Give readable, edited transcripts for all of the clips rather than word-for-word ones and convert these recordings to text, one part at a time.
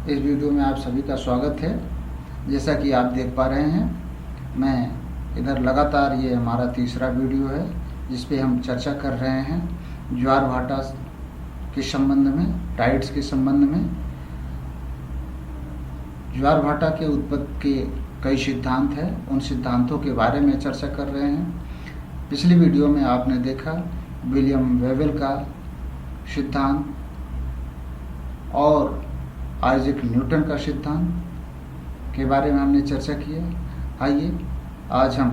इस वीडियो में आप सभी का स्वागत है। जैसा कि आप देख पा रहे हैं, मैं इधर लगातार ये हमारा तीसरा वीडियो है जिस पे हम चर्चा कर रहे हैं ज्वार भाटा के संबंध में, टाइड्स के संबंध में। ज्वार भाटा के उत्पत्ति के कई सिद्धांत हैं, उन सिद्धांतों के बारे में चर्चा कर रहे हैं। पिछली वीडियो में आपने देखा विलियम वेवेल का सिद्धांत और आइजैक न्यूटन का सिद्धांत के बारे में हमने चर्चा की है। आइए आज हम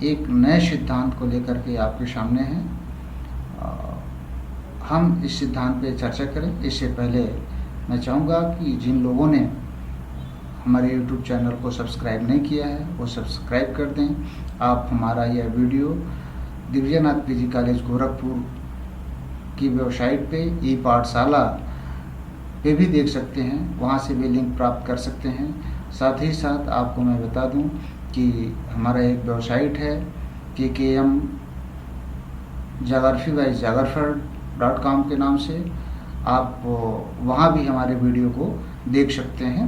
एक नए सिद्धांत को लेकर के आपके सामने हैं। हम इस सिद्धांत पे चर्चा करें इससे पहले मैं चाहूँगा कि जिन लोगों ने हमारे YouTube चैनल को सब्सक्राइब नहीं किया है वो सब्सक्राइब कर दें। आप हमारा यह video Divyanath PG college Gorakhpur की वेबसाइट पे ई पाठशाला पे भी देख सकते हैं, वहाँ से भी लिंक प्राप्त कर सकते हैं। साथ ही साथ आपको मैं बता दूं कि हमारा एक वेबसाइट है KKM Geography by geographer.com के नाम से। आप वहाँ भी हमारे वीडियो को देख सकते हैं।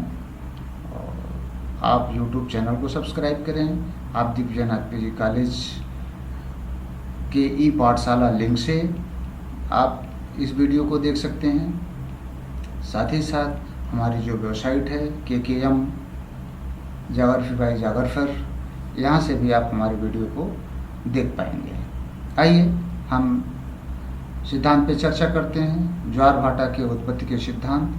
आप YouTube चैनल को सब्सक्राइब करें। आप दिव्यनाथ पीजी कॉलेज के ई पाठशाला लिंक से आप इस वीडियो को देख सकते हैं। साथ ही साथ हमारी जो वेबसाइट है KKM Geography by geographer, यहाँ से भी आप हमारे वीडियो को देख पाएंगे। आइए हम सिद्धांत पे चर्चा करते हैं। ज्वार भाटा के उत्पत्ति के सिद्धांत,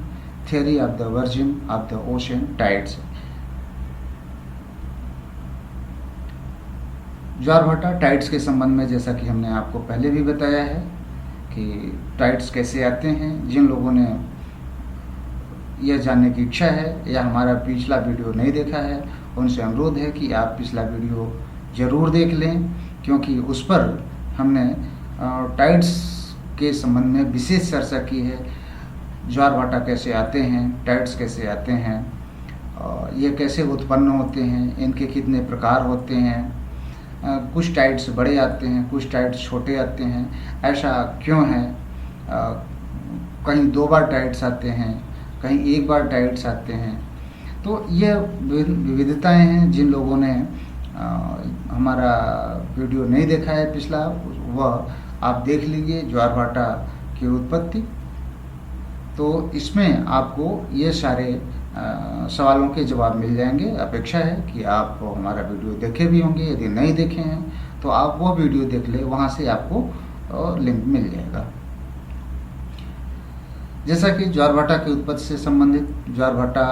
theory of the virgin of the ocean tides. ज्वार भाटा टाइड्स के संबंध में जैसा कि हमने आपको पहले भी बताया है कि टाइड्स कैसे आते हैं। जिन लोगों ने यह जानने की इच्छा है या हमारा पिछला वीडियो नहीं देखा है, उनसे अनुरोध है कि आप पिछला वीडियो ज़रूर देख लें, क्योंकि उस पर हमने टाइड्स के संबंध में विशेष चर्चा की है। ज्वार भाटा कैसे आते हैं, टाइड्स कैसे आते हैं, ये कैसे उत्पन्न होते हैं, इनके कितने प्रकार होते हैं। कुछ टाइड्स बड़े आते हैं, कुछ टाइड्स छोटे आते हैं, ऐसा क्यों है। कहीं 2 बार टाइड्स आते हैं, कहीं 1 बार टाइड्स आते हैं। तो ये विविधताएं हैं। जिन लोगों ने हमारा वीडियो नहीं देखा है पिछला, वह आप देख लीजिए ज्वार भाटा की उत्पत्ति। तो इसमें आपको ये सारे सवालों के जवाब मिल जाएंगे। अपेक्षा है कि आप हमारा वीडियो देखे भी होंगे। यदि नहीं देखे हैं तो आप वो वीडियो देख ले, वहाँ से आपको लिंक मिल जाएगा। जैसा कि ज्वार भाटा की उत्पत्ति से संबंधित ज्वार भाटा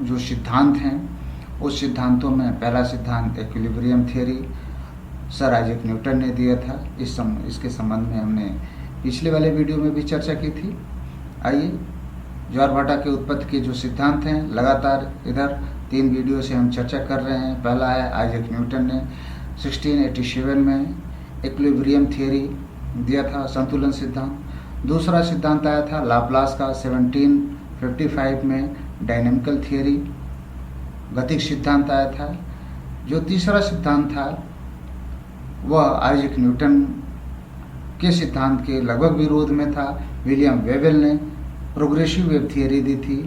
जो सिद्धांत हैं, उस सिद्धांतों में पहला सिद्धांत equilibrium theory sir Isaac Newton ने दिया था। इसके संबंध में हमने पिछले वाले वीडियो में भी चर्चा की थी। आइए ज्वार भाटा के उत्पत्ति के जो सिद्धांत हैं, लगातार इधर 3 वीडियो से हम चर्चा कर रहे हैं। पहला है आइजैक न्यूटन ने 1687 में इक्विलिब्रियम थ्योरी दिया था, संतुलन सिद्धांत। दूसरा सिद्धांत आया था लाप्लास का 1755 में डायनेमिकल थ्योरी, गतिक सिद्धांत आया था। जो तीसरा सिद्धांत था वह आइजैक न्यूटन के सिद्धांत के लगभग विरोध में था। विलियम वेवेल ने प्रोग्रेसिव वेव थ्योरी दी थी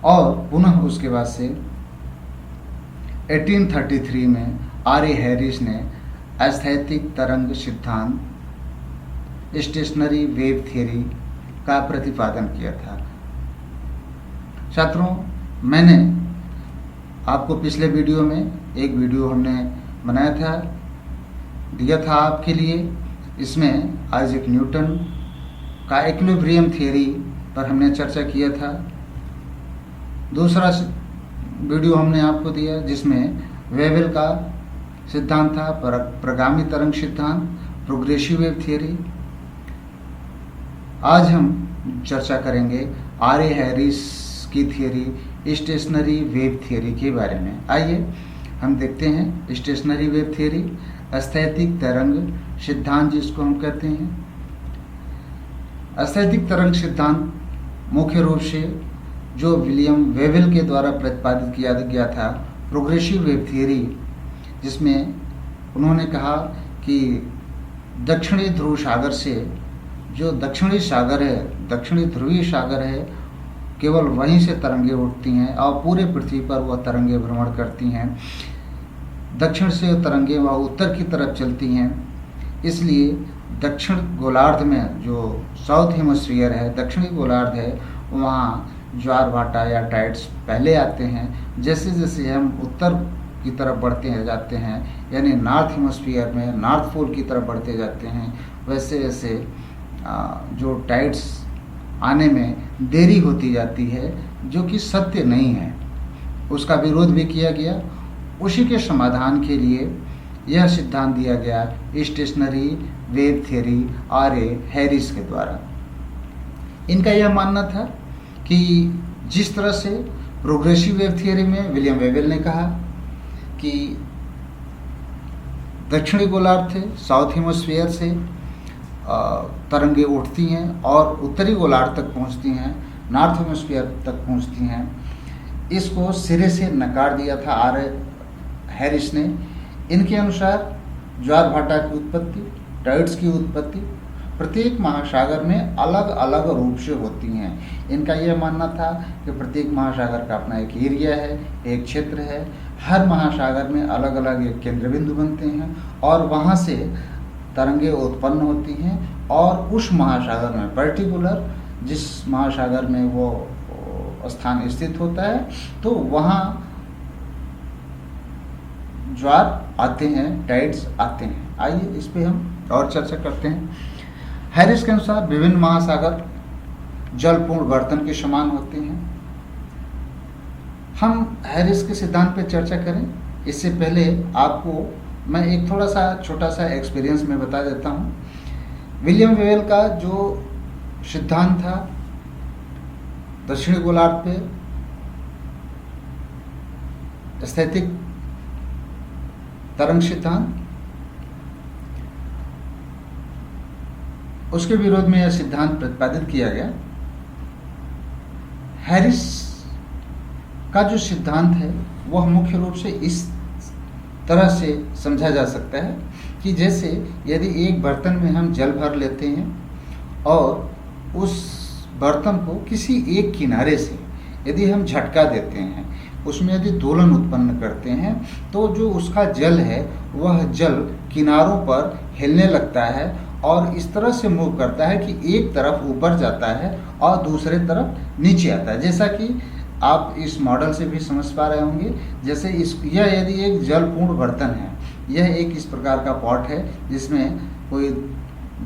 और पुनः उसके बाद से 1833 में R.A. हैरिस ने अस्थैतिक तरंग सिद्धांत, स्टेशनरी वेव थ्योरी का प्रतिपादन किया था। छात्रों, मैंने आपको पिछले वीडियो में एक वीडियो हमने बनाया था, दिया था आपके लिए। इसमें आइजैक न्यूटन का इक्विलिब्रियम थ्योरी पर हमने चर्चा किया था। दूसरा वीडियो हमने आपको दिया जिसमें वेवेल का सिद्धांत था, प्रगामी तरंग सिद्धांत, प्रोग्रेसिव वेव थ्योरी। आज हम चर्चा करेंगे R.A. हैरिस की थ्योरी, स्टेशनरी वेव थ्योरी के बारे में। आइए हम देखते हैं स्टेशनरी वेव थ्योरी, अस्थैतिक तरंग सिद्धांत जिसको हम कहते हैं। अस्थैतिक तरंग सिद्धांत मुख्य रूप से जो विलियम वेवेल के द्वारा प्रतिपादित किया गया था, प्रोग्रेसिव वेव थ्योरी, जिसमें उन्होंने कहा कि दक्षिणी ध्रुव सागर से जो दक्षिणी सागर है, दक्षिणी ध्रुवीय सागर है, केवल वहीं से तरंगे उठती हैं और पूरे पृथ्वी पर वह तरंगे भ्रमण करती हैं। दक्षिण से तरंगे वह उत्तर की तरफ चलती हैं। इसलिए दक्षिण गोलार्ध में जो साउथ हेमस्फीयर है, दक्षिणी गोलार्ध है, वहाँ ज्वार भाटा या टाइड्स पहले आते हैं। जैसे जैसे हम उत्तर की तरफ बढ़ते जाते हैं, यानी नॉर्थ हेमस्फीयर में नॉर्थ पोल की तरफ बढ़ते जाते हैं, वैसे वैसे जो टाइड्स आने में देरी होती जाती है, जो कि सत्य नहीं है। उसका विरोध भी किया गया। उसी के समाधान के लिए यह सिद्धांत दिया गया stationary wave theory R.A.. Harris के द्वारा। इनका यह मानना था कि जिस तरह से प्रोग्रेसिव वेव थ्योरी में विलियम वेबल ने कहा कि दक्षिणी गोलार्ध से साउथ हेमस्फीयर से तरंगे उठती हैं और उत्तरी गोलार्ध तक पहुंचती हैं, नॉर्थ हेमस्फीयर तक पहुंचती हैं, इसको सिरे से नकार दिया था आर.ए. हैरिस ने। इनके अनुसार ज्वार भाटा की उत्पत्ति, टाइड्स की उत्पत्ति प्रत्येक महासागर में अलग अलग रूप से होती हैं। इनका यह मानना था कि प्रत्येक महासागर का अपना एक एरिया है, एक क्षेत्र है। हर महासागर में अलग अलग एक केंद्र बिंदु बनते हैं और वहाँ से तरंगे उत्पन्न होती हैं और उस महासागर में पर्टिकुलर जिस महासागर में वो स्थान स्थित होता है, तो वहाँ ज्वार आते हैं, टाइड्स आते हैं। आइए इस पे हम और चर्चा करते हैं। हैरिस के अनुसार विभिन्न महासागर जलपूर्ण बर्तन के समान होते हैं। हम हैरिस के सिद्धांत पे चर्चा करें इससे पहले आपको मैं एक थोड़ा सा छोटा सा एक्सपीरियंस में बता देता हूँ। विलियम वेबल का जो सिद्धांत था दक्षिणी गोलार्ध पे स्थैतिक तरंग सिद्धांत, उसके विरोध में यह सिद्धांत प्रतिपादित किया गया। हैरिस का जो सिद्धांत है वह मुख्य रूप से इस तरह से समझा जा सकता है कि जैसे यदि एक बर्तन में हम जल भर लेते हैं और उस बर्तन को किसी एक किनारे से यदि हम झटका देते हैं, उसमें यदि दोलन उत्पन्न करते हैं, तो जो उसका जल है वह जल किनारों पर हिलने लगता है और इस तरह से मूव करता है कि एक तरफ ऊपर जाता है और दूसरे तरफ नीचे आता है। जैसा कि आप इस मॉडल से भी समझ पा रहे होंगे। जैसे यह यदि एक जलपूर्ण बर्तन है, यह एक इस प्रकार का पॉट है जिसमें कोई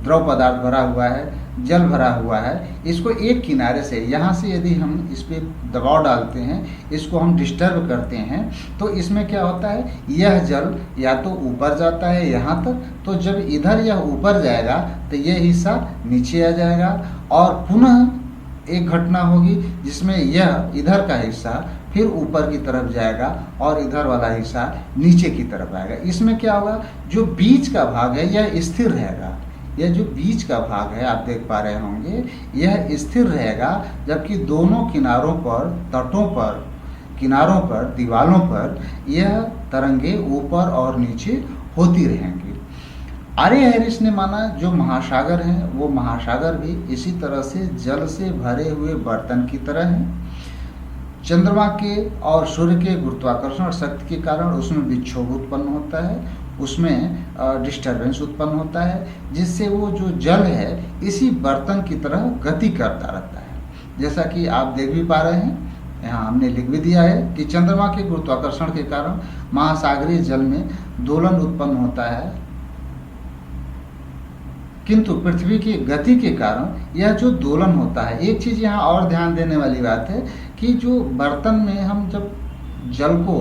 द्रव पदार्थ भरा हुआ है, जल भरा हुआ है। इसको एक किनारे से यहाँ से यदि हम इस पर दबाव डालते हैं, इसको हम डिस्टर्ब करते हैं, तो इसमें क्या होता है, यह जल या तो ऊपर जाता है यहाँ तक, तो जब इधर यह ऊपर जाएगा तो यह हिस्सा नीचे आ जाएगा और पुनः एक घटना होगी जिसमें यह इधर का हिस्सा फिर ऊपर की तरफ जाएगा और इधर वाला हिस्सा नीचे की तरफ आएगा। इसमें क्या होगा, जो बीच का भाग है यह स्थिर रहेगा। यह जो बीच का भाग है आप देख पा रहे होंगे, यह स्थिर रहेगा, जबकि दोनों किनारों पर, तटों पर, किनारों पर, दीवालों पर यह तरंगे ऊपर और नीचे होती रहेंगी। आर.ए. हैरिस ने माना जो महासागर हैं वो महासागर भी इसी तरह से जल से भरे हुए बर्तन की तरह हैं। चंद्रमा के और सूर्य के गुरुत्वाकर्षण शक्ति के कारण उसमें विक्षोभ उत्पन्न होता है, उसमें डिस्टरबेंस उत्पन्न होता है, जिससे वो जो जल है इसी बर्तन की तरह गति करता रहता है। जैसा कि आप देख भी पा रहे हैं, यहाँ हमने लिख भी दिया है कि चंद्रमा के गुरुत्वाकर्षण के कारण महासागरीय जल में दोलन उत्पन्न होता है, किंतु पृथ्वी की गति के कारण यह जो दोलन होता है, एक चीज़ यहाँ और ध्यान देने वाली बात है कि जो बर्तन में हम जब जल को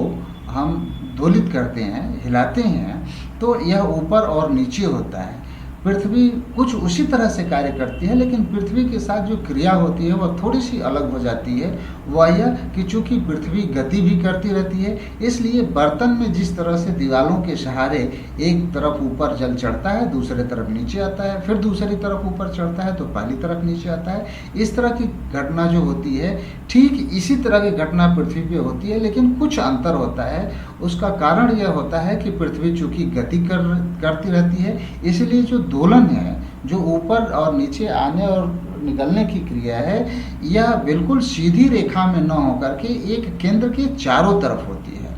हम दोलित करते हैं, हिलाते हैं, तो यह ऊपर और नीचे होता है। पृथ्वी कुछ उसी तरह से कार्य करती है, लेकिन पृथ्वी के साथ जो क्रिया होती है वह थोड़ी सी अलग हो जाती है। वह यह कि चूंकि पृथ्वी गति भी करती रहती है, इसलिए बर्तन में जिस तरह से दीवालों के सहारे एक तरफ ऊपर जल चढ़ता है, दूसरे तरफ नीचे आता है, फिर दूसरी तरफ ऊपर चढ़ता है तो पहली तरफ नीचे आता है, इस तरह की घटना जो होती है, ठीक इसी तरह की घटना पृथ्वी पे होती है, लेकिन कुछ अंतर होता है। उसका कारण यह होता है कि पृथ्वी चूंकि गति करती रहती है, इसलिए जो दोलन है, जो ऊपर और नीचे आने और निकलने की क्रिया है यह बिल्कुल सीधी रेखा में न होकर के एक केंद्र के चारों तरफ होती है।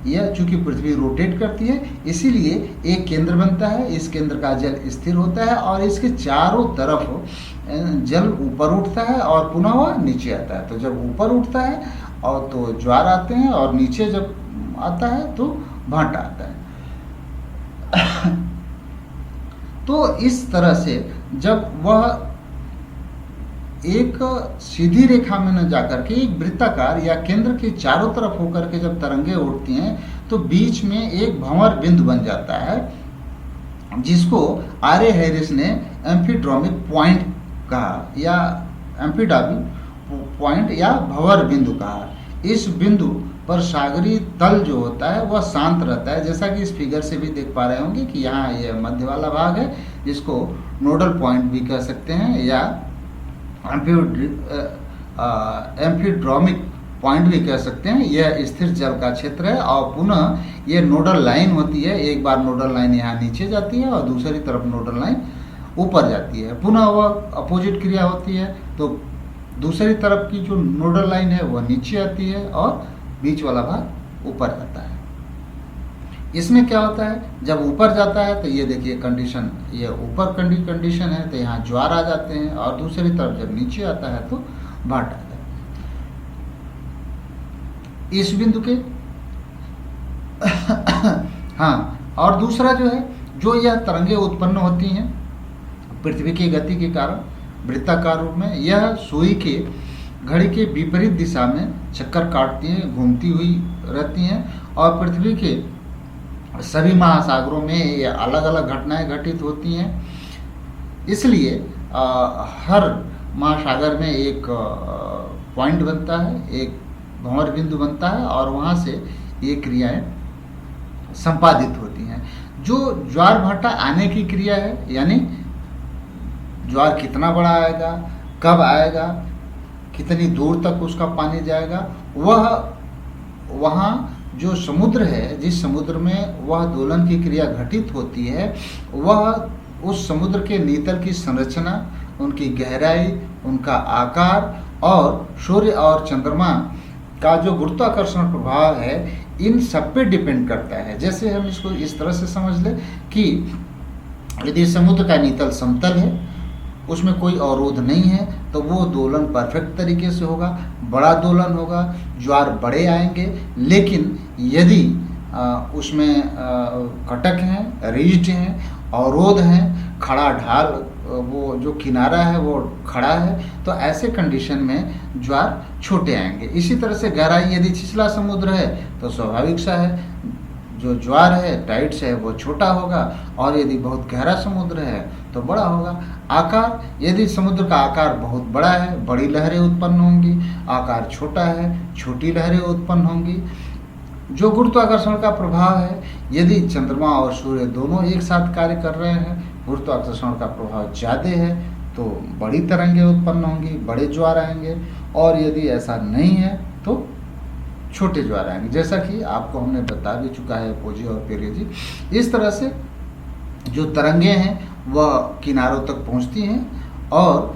यह चूंकि पृथ्वी रोटेट करती है इसीलिए एक केंद्र बनता है, इस केंद्र का जल स्थिर होता है और इसके चारों तरफ जल ऊपर उठता है और पुनः वह नीचे आता है। तो जब ऊपर उठता है और तो ज्वार आते हैं और नीचे जब आता है तो भाटा आता है। तो इस तरह से जब वह एक सीधी रेखा में न जाकर के एक वृत्ताकार या केंद्र के चारों तरफ होकर के जब तरंगे उठती हैं तो बीच में एक भंवर बिंदु बन जाता है जिसको आर्य हैरिस ने एम्फीड्रोमिक पॉइंट कहा या एम्फीडॉमिक पॉइंट या भंवर बिंदु कहा। इस बिंदु पर सागरीय तल जो होता है वह शांत रहता है, जैसा कि इस फिगर से भी देख पा रहे होंगे कि यहाँ यह मध्य वाला भाग है जिसको नोडल पॉइंट भी कह सकते हैं या एम्फीड्रोमिक पॉइंट भी कह सकते हैं। यह स्थिर जल का क्षेत्र है और पुनः यह नोडल लाइन होती है। एक बार नोडल लाइन यहाँ नीचे जाती है और दूसरी तरफ नोडल लाइन ऊपर जाती है, पुनः वह अपोजिट क्रिया होती है। तो दूसरी तरफ की जो नोडल लाइन है वह नीचे आती है और बीच वाला भाग ऊपर आता है। इसमें क्या होता है, जब ऊपर जाता है तो ये देखिए कंडीशन, ये ऊपर कंडीशन है तो यहाँ ज्वार आ जाते हैं और दूसरी तरफ जब नीचे आता है तो भाट आ जाता है इस बिंदु के। हाँ, और दूसरा जो है, जो यह तरंगे उत्पन्न होती हैं पृथ्वी की गति के कारण वृत्ताकार रूप में, यह सुई के घड़ी के विपरीत दिशा में चक्कर काटती हैं, घूमती हुई रहती हैं और पृथ्वी के सभी महासागरों में ये अलग अलग घटनाएं घटित होती हैं। इसलिए हर महासागर में एक पॉइंट बनता है, एक भंवर बिंदु बनता है और वहाँ से ये क्रियाएं संपादित होती हैं। जो ज्वार भाटा आने की क्रिया है, यानी ज्वार कितना बड़ा आएगा, कब आएगा, कितनी दूर तक उसका पानी जाएगा, वह वहाँ जो समुद्र है, जिस समुद्र में वह दोलन की क्रिया घटित होती है, वह उस समुद्र के नीतल की संरचना, उनकी गहराई, उनका आकार और सूर्य और चंद्रमा का जो गुरुत्वाकर्षण प्रभाव है, इन सब पे डिपेंड करता है। जैसे हम इसको इस तरह से समझ लें कि यदि समुद्र का नीतल समतल है, उसमें कोई अवरोध नहीं है, तो वो दोलन परफेक्ट तरीके से होगा, बड़ा दोलन होगा, ज्वार बड़े आएंगे। लेकिन यदि उसमें कटक हैं, रिज्ड हैं, अवरोध हैं, खड़ा ढाल, वो जो किनारा है वो खड़ा है, तो ऐसे कंडीशन में ज्वार छोटे आएंगे। इसी तरह से गहराई, यदि छिछला समुद्र है तो स्वाभाविक सा है जो ज्वार है, टाइड्स है, वो छोटा होगा और यदि बहुत गहरा समुद्र है तो बड़ा होगा। आकार, यदि समुद्र का आकार बहुत बड़ा है, बड़ी लहरें उत्पन्न होंगी, आकार छोटा है, छोटी लहरें उत्पन्न होंगी। जो गुरुत्वाकर्षण का प्रभाव है, यदि चंद्रमा और सूर्य दोनों एक साथ कार्य कर रहे हैं, गुरुत्वाकर्षण का प्रभाव ज़्यादा है तो बड़ी तरंगें उत्पन्न होंगी, बड़े ज्वार आएंगे, और यदि ऐसा नहीं है तो छोटे ज्वार आएंगे, जैसा कि आपको हमने बता भी चुका है पोजी और पेरेजी। इस तरह से जो तरंगे हैं वह किनारों तक पहुंचती हैं और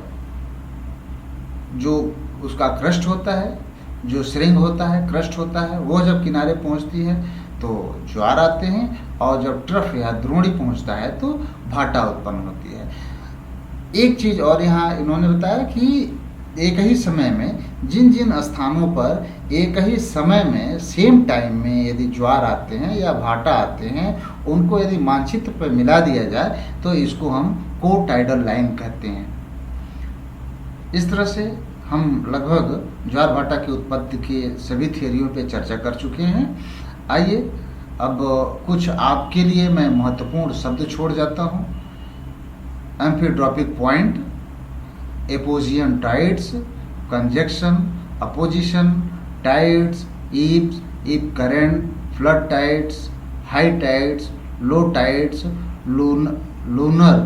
जो उसका क्रस्ट होता है, जो श्रृंग होता है, क्रस्ट होता है, वो जब किनारे पहुंचती है तो ज्वार आते हैं और जब ट्रफ या द्रोणी पहुंचता है तो भाटा उत्पन्न होती है। एक चीज़ और यहाँ इन्होंने बताया कि एक ही समय में जिन जिन स्थानों पर एक ही समय में सेम टाइम में यदि ज्वार आते हैं या भाटा आते हैं, उनको यदि मानचित्र पर मिला दिया जाए तो इसको हम को टाइडल लाइन कहते हैं। इस तरह से हम लगभग ज्वार भाटा की उत्पत्ति के सभी थियरियों पे चर्चा कर चुके हैं। आइए अब कुछ आपके लिए मैं महत्वपूर्ण शब्द छोड़ जाता हूँ। Amphidromic point, apogean tides, conjunction, opposition, tides, ebbs, ebb current, flood tides, high tides, low tides, lunar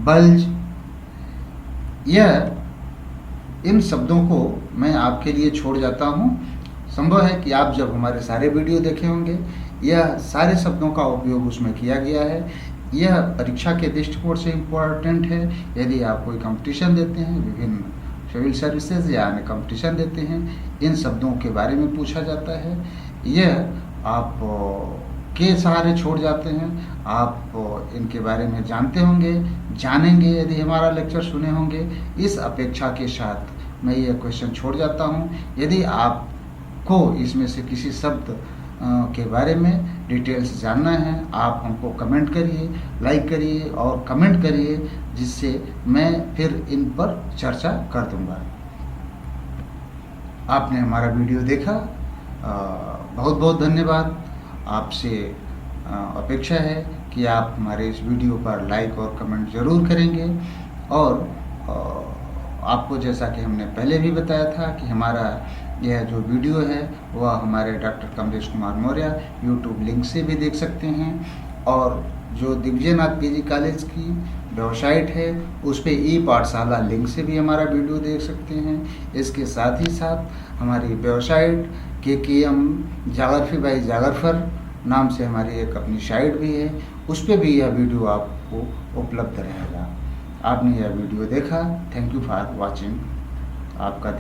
bulge. यह इन शब्दों को मैं आपके लिए छोड़ जाता हूँ। संभव है कि आप जब हमारे सारे वीडियो देखे होंगे, यह सारे शब्दों का उपयोग उसमें किया गया है। यह परीक्षा के दृष्टिकोण से इम्पोर्टेंट है। यदि आप कोई कंपटीशन देते हैं, विभिन्न सिविल सर्विसेज या अन्य कंपटीशन देते हैं, इन शब्दों के बारे में पूछा जाता है। यह आप के सहारे छोड़ जाते हैं। आप इनके बारे में जानते होंगे, जानेंगे यदि हमारा लेक्चर सुने होंगे। इस अपेक्षा के साथ मैं यह क्वेश्चन छोड़ जाता हूँ। यदि आपको इसमें से किसी शब्द के बारे में डिटेल्स जानना है, आप हमको कमेंट करिए, लाइक करिए और कमेंट करिए, जिससे मैं फिर इन पर चर्चा कर दूंगा। आपने हमारा वीडियो देखा, बहुत बहुत धन्यवाद। आपसे अपेक्षा है कि आप हमारे इस वीडियो पर लाइक और कमेंट ज़रूर करेंगे। और आपको जैसा कि हमने पहले भी बताया था कि हमारा यह जो वीडियो है वह हमारे doctor Kamlesh Kumar Maurya YouTube link से भी देख सकते हैं, और जो दिग्विजयनाथ पीजी कॉलेज की वेबसाइट है उस पर ई पाठशाला लिंक से भी हमारा वीडियो देख सकते हैं। इसके साथ ही साथ हमारी वेबसाइट KKM जाग्राफी बाई जाग्राफर नाम से हमारी एक अपनी साइट भी है, उस पर भी यह वीडियो आपको उपलब्ध रहेगा। आपने यह वीडियो देखा, थैंक यू फॉर वॉचिंग। आपका